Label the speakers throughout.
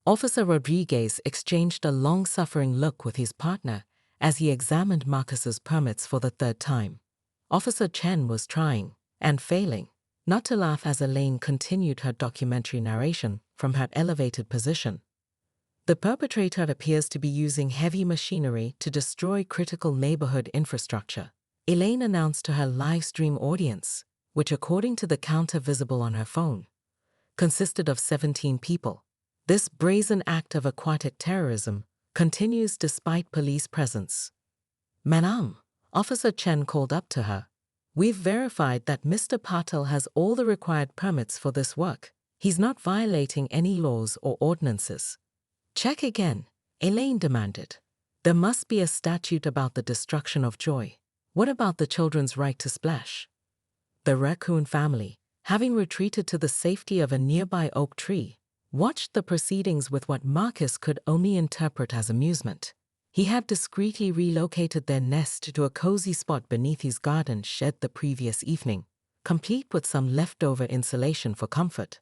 Speaker 1: Officer Rodriguez exchanged a long-suffering look with his partner as he examined Marcus's permits for the third time. Officer Chen was trying, and failing, not to laugh as Elaine continued her documentary narration from her elevated position. The perpetrator appears to be using heavy machinery to destroy critical neighborhood infrastructure, Elaine announced to her live stream audience, which, according to the counter visible on her phone, consisted of 17 people. This brazen act of aquatic terrorism continues despite police presence. "Madame," Officer Chen called up to her, "we've verified that Mr. Patel has all the required permits for this work. He's not violating any laws or ordinances." "Check again," Elaine demanded. "There must be a statute about the destruction of joy. What about the children's right to splash?" The raccoon family, having retreated to the safety of a nearby oak tree, watched the proceedings with what Marcus could only interpret as amusement. He had discreetly relocated their nest to a cozy spot beneath his garden shed the previous evening, complete with some leftover insulation for comfort.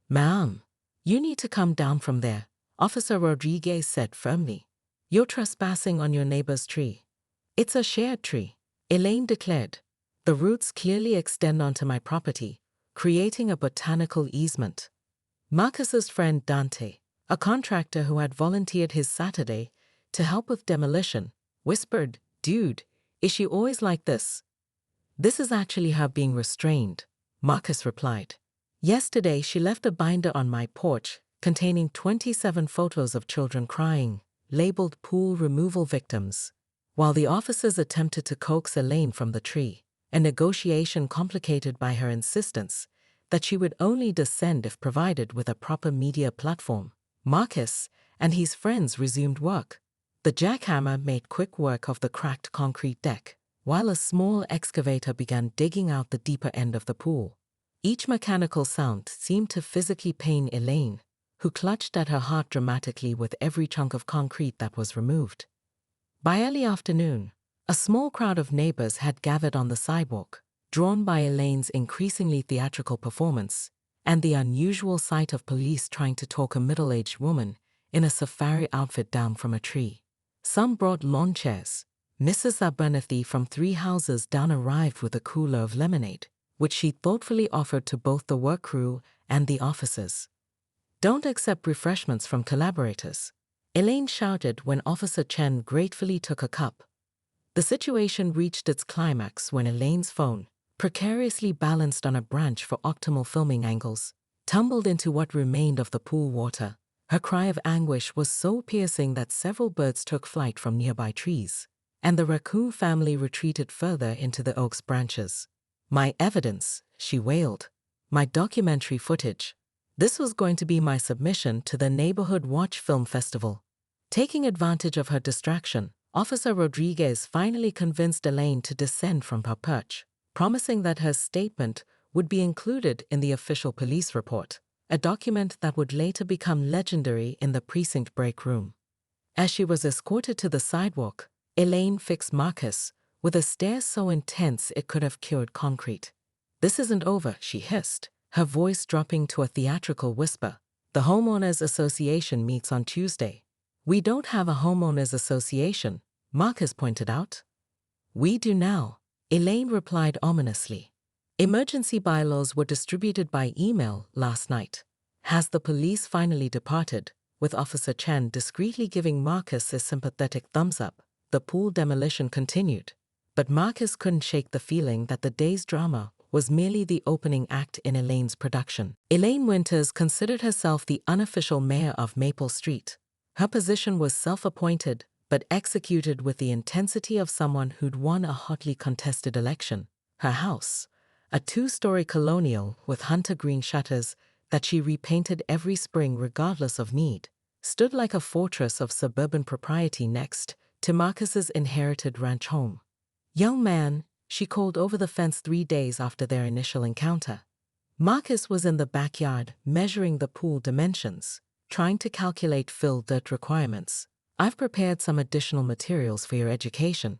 Speaker 1: "Ma'am, you need to come down from there," Officer Rodriguez said firmly. "You're trespassing on your neighbor's tree." "It's a shared tree," Elaine declared. "The roots clearly extend onto my property, creating a botanical easement." Marcus's friend Dante, a contractor who had volunteered his Saturday to help with demolition, whispered, "Dude, is she always like this?" "This is actually her being restrained," Marcus replied. "Yesterday she left a binder on my porch containing 27 photos of children crying, labeled pool removal victims." While the officers attempted to coax Elaine from the tree, a negotiation complicated by her insistence that she would only descend if provided with a proper media platform, Marcus and his friends resumed work. The jackhammer made quick work of the cracked concrete deck, while a small excavator began digging out the deeper end of the pool. Each mechanical sound seemed to physically pain Elaine, who clutched at her heart dramatically with every chunk of concrete that was removed. By early afternoon, a small crowd of neighbors had gathered on the sidewalk, drawn by Elaine's increasingly theatrical performance and the unusual sight of police trying to talk a middle-aged woman in a safari outfit down from a tree. Some brought lawn chairs. Mrs. Abernathy from 3 houses down arrived with a cooler of lemonade, which she thoughtfully offered to both the work crew and the officers. "Don't accept refreshments from collaborators," Elaine shouted when Officer Chen gratefully took a cup. The situation reached its climax when Elaine's phone, precariously balanced on a branch for optimal filming angles, tumbled into what remained of the pool water. Her cry of anguish was so piercing that several birds took flight from nearby trees, and the raccoon family retreated further into the oak's branches. "My evidence," she wailed. "My documentary footage. This was going to be my submission to the Neighborhood Watch Film Festival." Taking advantage of her distraction, Officer Rodriguez finally convinced Elaine to descend from her perch, promising that her statement would be included in the official police report, a document that would later become legendary in the precinct break room. As she was escorted to the sidewalk, Elaine fixed Marcus with a stare so intense it could have cured concrete. "This isn't over," she hissed, her voice dropping to a theatrical whisper. "The Homeowners Association meets on Tuesday." "We don't have a homeowners association," Marcus pointed out. "We do now," Elaine replied ominously. "Emergency bylaws were distributed by email last night." "Has the police finally departed?" with Officer Chen discreetly giving Marcus a sympathetic thumbs up. The pool demolition continued, but Marcus couldn't shake the feeling that the day's drama was merely the opening act in Elaine's production. Elaine Winters considered herself the unofficial mayor of Maple Street. Her position was self-appointed, but executed with the intensity of someone who'd won a hotly contested election. Her house, a 2-story colonial with hunter green shutters that she repainted every spring regardless of need, stood like a fortress of suburban propriety next to Marcus's inherited ranch home. "Young man," she called over the fence 3 days after their initial encounter. Marcus was in the backyard measuring the pool dimensions, trying to calculate fill dirt requirements. "I've prepared some additional materials for your education."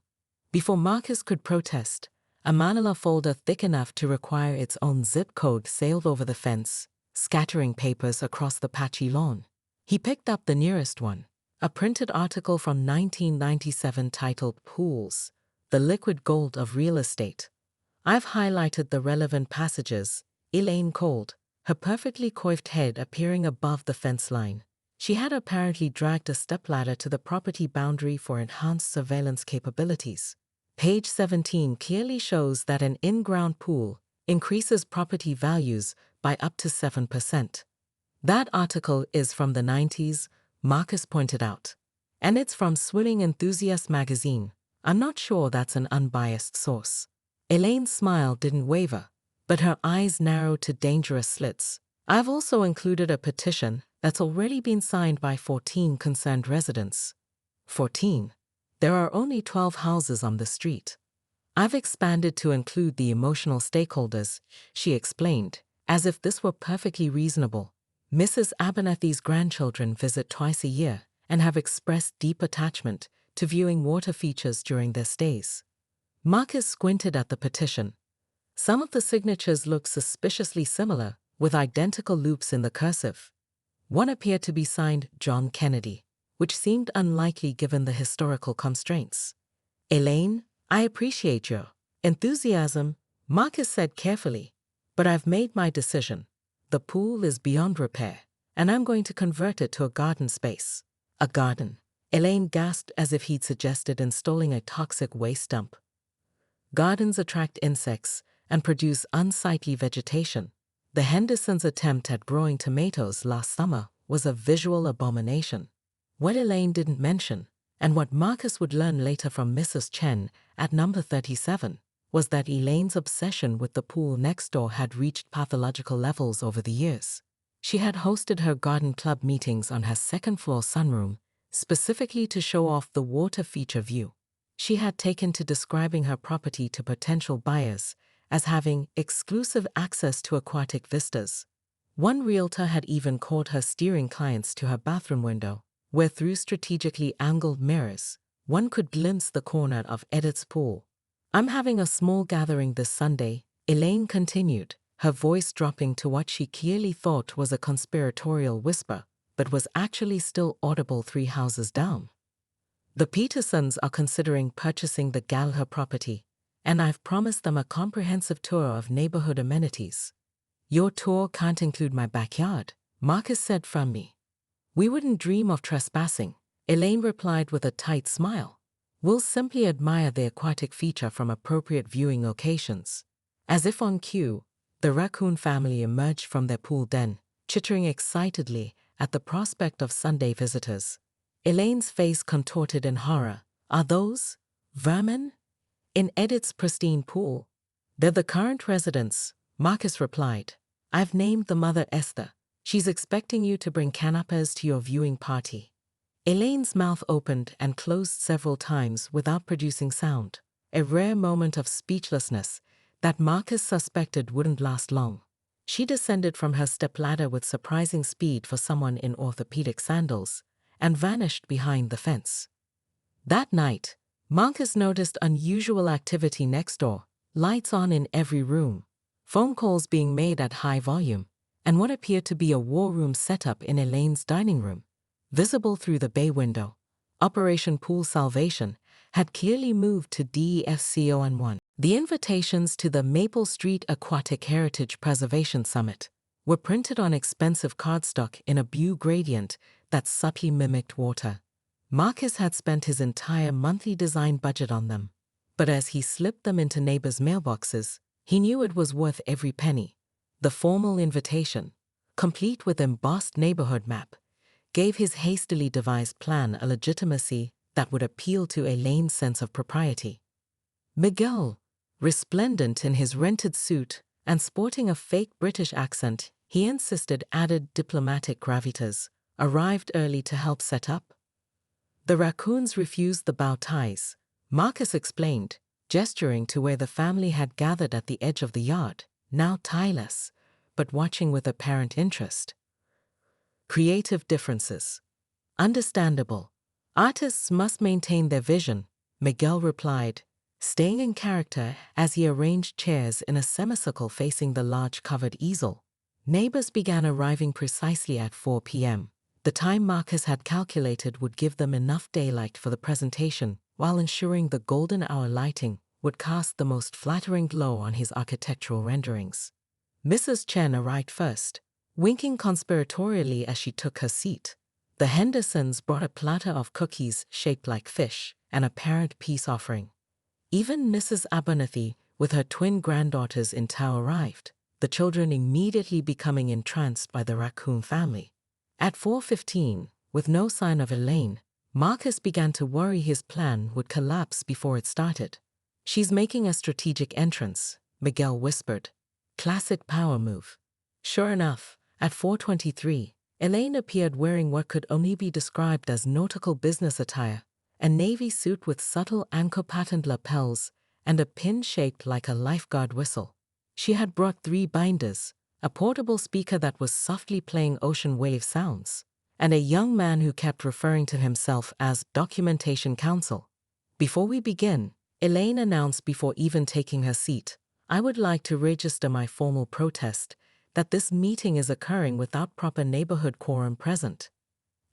Speaker 1: Before Marcus could protest, a manila folder thick enough to require its own zip code sailed over the fence, scattering papers across the patchy lawn. He picked up the nearest one, a printed article from 1997 titled Pools, the Liquid Gold of Real Estate. I've highlighted the relevant passages, Elaine called, her perfectly coiffed head appearing above the fence line. She had apparently dragged a stepladder to the property boundary for enhanced surveillance capabilities. Page 17 clearly shows that an in-ground pool increases property values by up to 7%. That article is from the 90s, Marcus pointed out. And it's from Swimming Enthusiast magazine. I'm not sure that's an unbiased source. Elaine's smile didn't waver, but her eyes narrowed to dangerous slits. I've also included a petition that's already been signed by 14 concerned residents. 14? There are only 12 houses on the street. I've expanded to include the emotional stakeholders, she explained, as if this were perfectly reasonable. Mrs. Abernathy's grandchildren visit twice a year and have expressed deep attachment to viewing water features during their stays. Marcus squinted at the petition. Some of the signatures looked suspiciously similar, with identical loops in the cursive. One appeared to be signed John Kennedy, which seemed unlikely given the historical constraints. Elaine, I appreciate your enthusiasm, Marcus said carefully, but I've made my decision. The pool is beyond repair, and I'm going to convert it to a garden space. A garden? Elaine gasped as if he'd suggested installing a toxic waste dump. Gardens attract insects and produce unsightly vegetation. The Hendersons' attempt at growing tomatoes last summer was a visual abomination. What Elaine didn't mention, and what Marcus would learn later from Mrs. Chen at number 37, was that Elaine's obsession with the pool next door had reached pathological levels over the years. She had hosted her garden club meetings on her second-floor sunroom, specifically to show off the water feature view. She had taken to describing her property to potential buyers as having exclusive access to aquatic vistas. One realtor had even called her steering clients to her bathroom window, where through strategically angled mirrors, one could glimpse the corner of Edith's pool. I'm having a small gathering this Sunday, Elaine continued, her voice dropping to what she clearly thought was a conspiratorial whisper, but was actually still audible 3 houses down. The Petersons are considering purchasing the Gallagher property, and I've promised them a comprehensive tour of neighborhood amenities. Your tour can't include my backyard, Marcus said from me. We wouldn't dream of trespassing, Elaine replied with a tight smile. We'll simply admire the aquatic feature from appropriate viewing locations. As if on cue, the raccoon family emerged from their pool den, chittering excitedly at the prospect of Sunday visitors. Elaine's face contorted in horror. Are those vermin in Edith's pristine pool? They're the current residents, Marcus replied. I've named the mother Esther. She's expecting you to bring canapes to your viewing party. Elaine's mouth opened and closed several times without producing sound, a rare moment of speechlessness that Marcus suspected wouldn't last long. She descended from her stepladder with surprising speed for someone in orthopedic sandals and vanished behind the fence. That night, Marcus noticed unusual activity next door, lights on in every room, phone calls being made at high volume, and what appeared to be a war room setup in Elaine's dining room. Visible through the bay window, Operation Pool Salvation had clearly moved to DEFCON1. The invitations to the Maple Street Aquatic Heritage Preservation Summit were printed on expensive cardstock in a blue gradient that subtly mimicked water. Marcus had spent his entire monthly design budget on them, but as he slipped them into neighbors' mailboxes, he knew it was worth every penny. The formal invitation, complete with embossed neighborhood map, gave his hastily devised plan a legitimacy that would appeal to Elaine's sense of propriety. Miguel, resplendent in his rented suit and sporting a fake British accent he insisted added diplomatic gravitas, arrived early to help set up. The raccoons refused the bow ties, Marcus explained, gesturing to where the family had gathered at the edge of the yard, now tieless, but watching with apparent interest. Creative differences. Understandable. Artists must maintain their vision, Miguel replied, staying in character as he arranged chairs in a semicircle facing the large covered easel. Neighbors began arriving precisely at 4 p.m., The time Marcus had calculated would give them enough daylight for the presentation, while ensuring the golden hour lighting would cast the most flattering glow on his architectural renderings. Mrs. Chen arrived first, winking conspiratorially as she took her seat. The Hendersons brought a platter of cookies shaped like fish and a parent peace offering. Even Mrs. Abernathy, with her twin granddaughters in tow, arrived, the children immediately becoming entranced by the raccoon family. At 4:15, with no sign of Elaine, Marcus began to worry his plan would collapse before it started. "She's making a strategic entrance," Miguel whispered. "Classic power move." Sure enough, at 4:23, Elaine appeared wearing what could only be described as nautical business attire, a navy suit with subtle anchor-patterned lapels and a pin shaped like a lifeguard whistle. She had brought 3 binders, a portable speaker that was softly playing ocean wave sounds, and a young man who kept referring to himself as Documentation Counsel. "Before we begin," Elaine announced before even taking her seat, "I would like to register my formal protest that this meeting is occurring without proper neighborhood quorum present."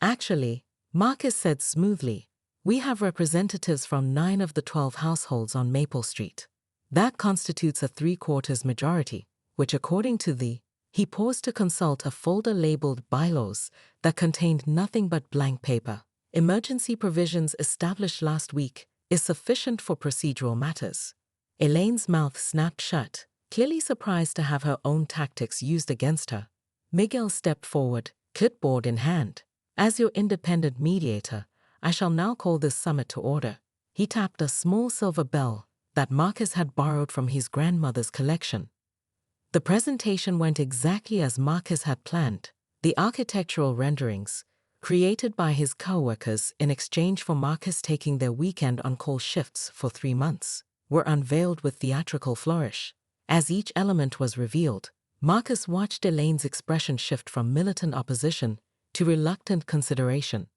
Speaker 1: "Actually," Marcus said smoothly, "we have representatives from 9 of the 12 households on Maple Street. That constitutes a 3/4 majority, which according to the..." He paused to consult a folder labeled bylaws that contained nothing but blank paper. "Emergency provisions established last week is sufficient for procedural matters." Elaine's mouth snapped shut, clearly surprised to have her own tactics used against her. Miguel stepped forward, clipboard in hand. "As your independent mediator, I shall now call this summit to order." He tapped a small silver bell that Marcus had borrowed from his grandmother's collection. The presentation went exactly as Marcus had planned. The architectural renderings, created by his co-workers in exchange for Marcus taking their weekend on-call shifts for 3 months, were unveiled with theatrical flourish. As each element was revealed, Marcus watched Elaine's expression shift from militant opposition to reluctant consideration.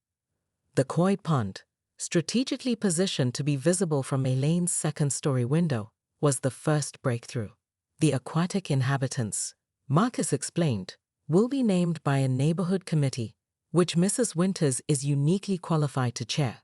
Speaker 1: The koi pond, strategically positioned to be visible from Elaine's second-story window, was the first breakthrough. "The aquatic inhabitants," Marcus explained, "will be named by a neighborhood committee, which Mrs. Winters is uniquely qualified to chair.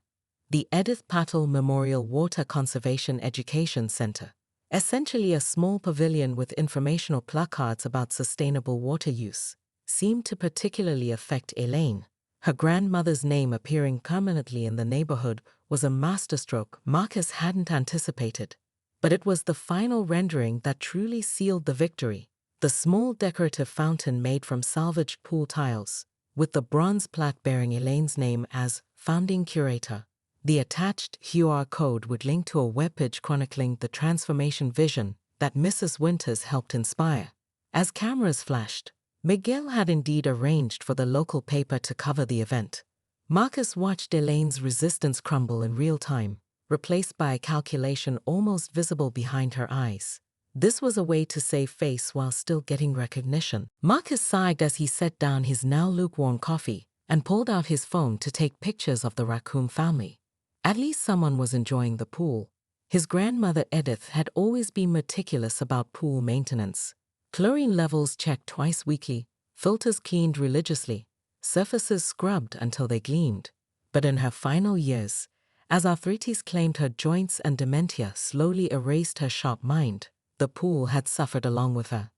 Speaker 1: The Edith Patel Memorial Water Conservation Education Center, essentially a small pavilion with informational placards about sustainable water use, seemed to particularly affect Elaine. Her grandmother's name appearing permanently in the neighborhood was a masterstroke Marcus hadn't anticipated. But it was the final rendering that truly sealed the victory. The small decorative fountain made from salvaged pool tiles, with the bronze plaque bearing Elaine's name as founding curator. The attached QR code would link to a webpage chronicling the transformation vision that Mrs. Winters helped inspire. As cameras flashed, Miguel had indeed arranged for the local paper to cover the event. Marcus watched Elaine's resistance crumble in real time, replaced by a calculation almost visible behind her eyes. This was a way to save face while still getting recognition. Marcus sighed as he set down his now lukewarm coffee and pulled out his phone to take pictures of the raccoon family. At least someone was enjoying the pool. His grandmother Edith had always been meticulous about pool maintenance. Chlorine levels checked twice weekly, filters cleaned religiously, surfaces scrubbed until they gleamed. But in her final years, as arthritis claimed her joints and dementia slowly erased her sharp mind, the pool had suffered along with her.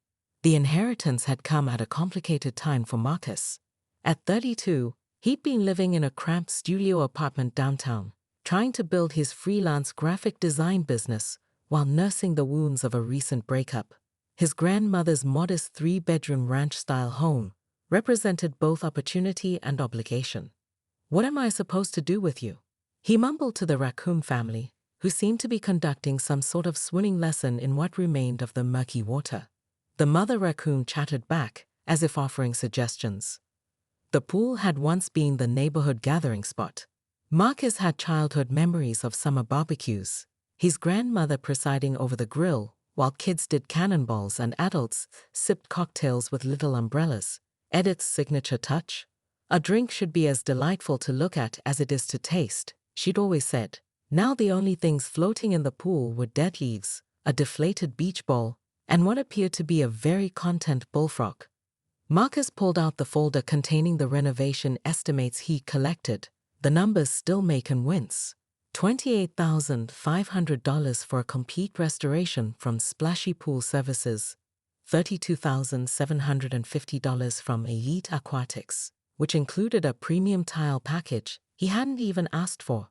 Speaker 1: The inheritance had come at a complicated time for Marcus. At 32, he'd been living in a cramped studio apartment downtown, trying to build his freelance graphic design business while nursing the wounds of a recent breakup. His grandmother's modest 3-bedroom ranch-style home represented both opportunity and obligation. "What am I supposed to do with you?" he mumbled to the raccoon family, who seemed to be conducting some sort of swimming lesson in what remained of the murky water. The mother raccoon chattered back, as if offering suggestions. The pool had once been the neighborhood gathering spot. Marcus had childhood memories of summer barbecues, his grandmother presiding over the grill, while kids did cannonballs and adults sipped cocktails with little umbrellas. Edith's signature touch? "A drink should be as delightful to look at as it is to taste," she'd always said. Now the only things floating in the pool were dead leaves, a deflated beach ball, and what appeared to be a very content bullfrog. Marcus pulled out the folder containing the renovation estimates he collected. The numbers still make him wince. $28,500 for a complete restoration from Splashy Pool Services, $32,750 from Elite Aquatics, which included a premium tile package he hadn't even asked for,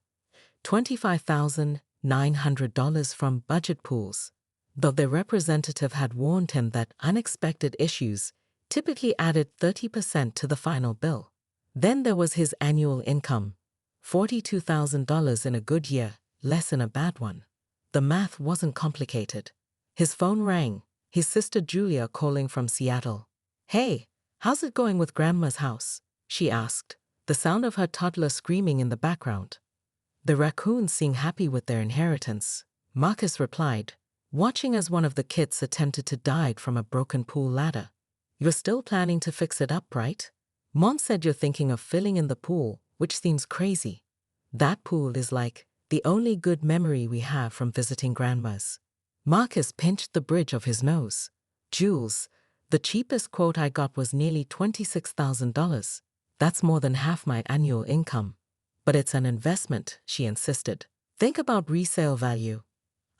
Speaker 1: $25,900 from Budget Pools, though their representative had warned him that unexpected issues typically added 30% to the final bill. Then there was his annual income, $42,000 in a good year, less in a bad one. The math wasn't complicated. His phone rang, his sister Julia calling from Seattle. "Hey, how's it going with Grandma's house?" she asked, the sound of her toddler screaming in the background. "The raccoons seem happy with their inheritance," Marcus replied, watching as one of the kids attempted to dive from a broken pool ladder. "You're still planning to fix it up, right? Mom said you're thinking of filling in the pool, which seems crazy. That pool is like the only good memory we have from visiting Grandma's." Marcus pinched the bridge of his nose. "Jules, the cheapest quote I got was nearly $26,000. That's more than half my annual income." "But it's an investment," she insisted. "Think about resale value.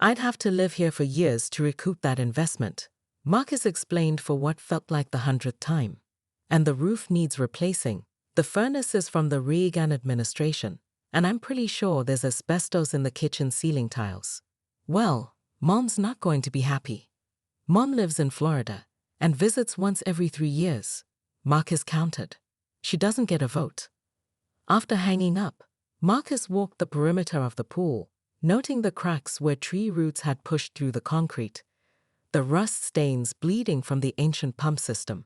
Speaker 1: I'd have to live here for years to recoup that investment," Marcus explained for what felt like the 100th time. "And the roof needs replacing. The furnace is from the Reagan administration, and I'm pretty sure there's asbestos in the kitchen ceiling tiles." "Well, Mom's not going to be happy. Mom lives in Florida and visits once every 3 years," Marcus countered. "She doesn't get a vote." After hanging up, Marcus walked the perimeter of the pool, noting the cracks where tree roots had pushed through the concrete, the rust stains bleeding from the ancient pump system,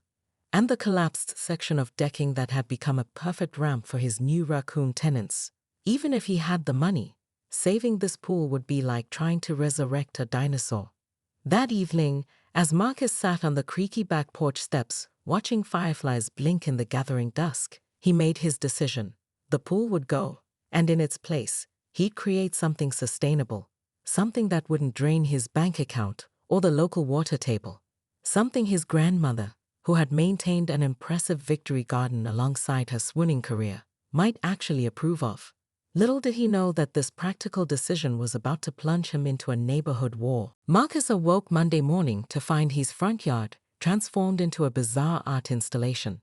Speaker 1: and the collapsed section of decking that had become a perfect ramp for his new raccoon tenants. Even if he had the money, saving this pool would be like trying to resurrect a dinosaur. That evening, as Marcus sat on the creaky back porch steps, watching fireflies blink in the gathering dusk, he made his decision. The pool would go, and in its place, he'd create something sustainable, something that wouldn't drain his bank account or the local water table, something his grandmother, who had maintained an impressive victory garden alongside her swooning career, might actually approve of. Little did he know that this practical decision was about to plunge him into a neighborhood war. Marcus awoke Monday morning to find his front yard transformed into a bizarre art installation.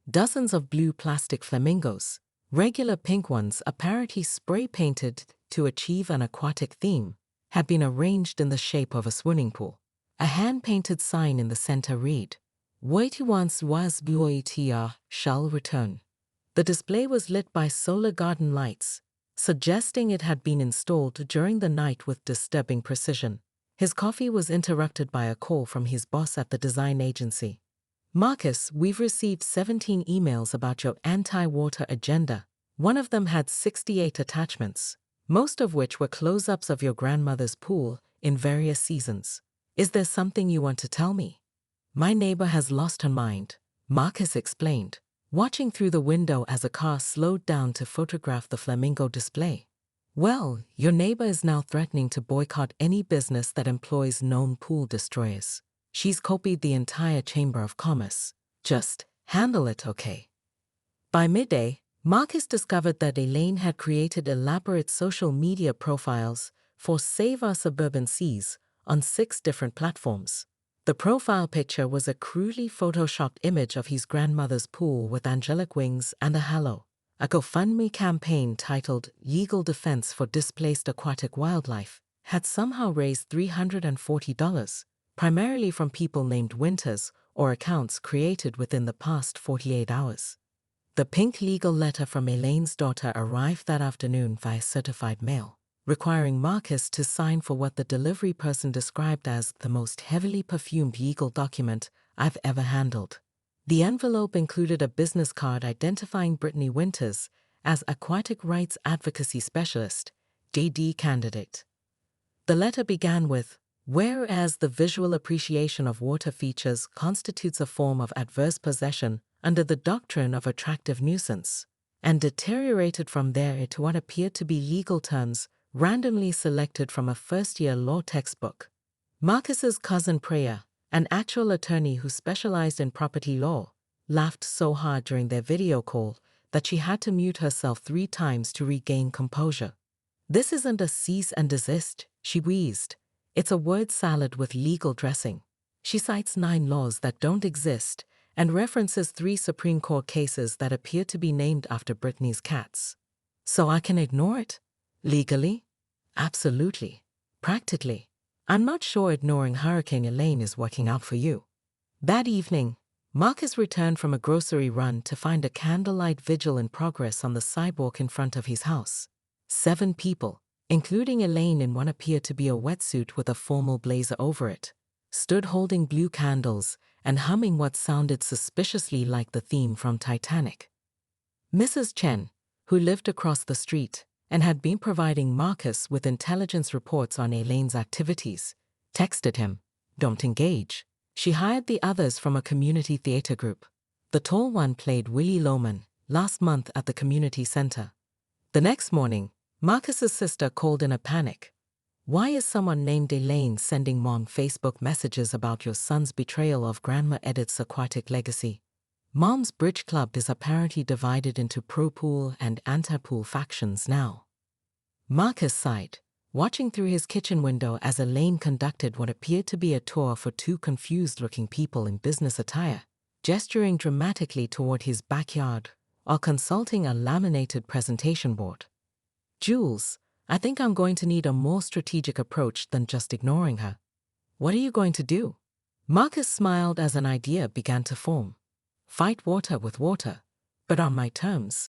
Speaker 1: Dozens of blue plastic flamingos, regular pink ones apparently spray-painted to achieve an aquatic theme, had been arranged in the shape of a swimming pool. A hand-painted sign in the center read, "What once was Buoitia shall return." The display was lit by solar garden lights, suggesting it had been installed during the night with disturbing precision. His coffee was interrupted by a call from his boss at the design agency. "Marcus, we've received 17 emails about your anti-water agenda. One of them had 68 attachments, most of which were close-ups of your grandmother's pool in various seasons. Is there something you want to tell me?" "My neighbor has lost her mind," Marcus explained, watching through the window as a car slowed down to photograph the flamingo display. "Well, your neighbor is now threatening to boycott any business that employs known pool destroyers. She's copied the entire Chamber of Commerce. Just handle it, okay?" By midday, Marcus discovered that Elaine had created elaborate social media profiles for Save Our Suburban Seas on 6 different platforms. The profile picture was a crudely photoshopped image of his grandmother's pool with angelic wings and a halo. A GoFundMe campaign titled Legal Defense for Displaced Aquatic Wildlife had somehow raised $340, primarily from people named Winters or accounts created within the past 48 hours. The pink legal letter from Elaine's daughter arrived that afternoon via certified mail, requiring Marcus to sign for what the delivery person described as the most heavily perfumed legal document I've ever handled. The envelope included a business card identifying Brittany Winters as Aquatic Rights Advocacy Specialist, JD candidate. The letter began with, "Whereas the visual appreciation of water features constitutes a form of adverse possession under the doctrine of attractive nuisance," and deteriorated from there into what appeared to be legal terms randomly selected from a first-year law textbook. Marcus's cousin Preya, an actual attorney who specialized in property law, laughed so hard during their video call that she had to mute herself 3 times to regain composure. "This isn't a cease and desist," she wheezed. "It's a word salad with legal dressing." She cites 9 laws that don't exist and references 3 Supreme Court cases that appear to be named after Britney's cats. "So I can ignore it? Legally?" "Absolutely. Practically. I'm not sure ignoring Hurricane Elaine is working out for you." That evening, Marcus returned from a grocery run to find a candlelight vigil in progress on the sidewalk in front of his house. 7 people, including Elaine in what appeared to be a wetsuit with a formal blazer over it, stood holding blue candles and humming what sounded suspiciously like the theme from Titanic. Mrs. Chen, who lived across the street and had been providing Marcus with intelligence reports on Elaine's activities, texted him, "Don't engage." She hired the others from a community theater group. The tall one played Willie Loman last month at the community center. The next morning, Marcus's sister called in a panic. "Why is someone named Elaine sending Mom Facebook messages about your son's betrayal of Grandma Edith's aquatic legacy?" Mom's bridge club is apparently divided into pro-pool and anti-pool factions now. Marcus sighed, watching through his kitchen window as Elaine conducted what appeared to be a tour for 2 confused-looking people in business attire, gesturing dramatically toward his backyard while consulting a laminated presentation board. "Jules, I think I'm going to need a more strategic approach than just ignoring her." "What are you going to do?" Marcus smiled as an idea began to form. "Fight water with water, but on my terms."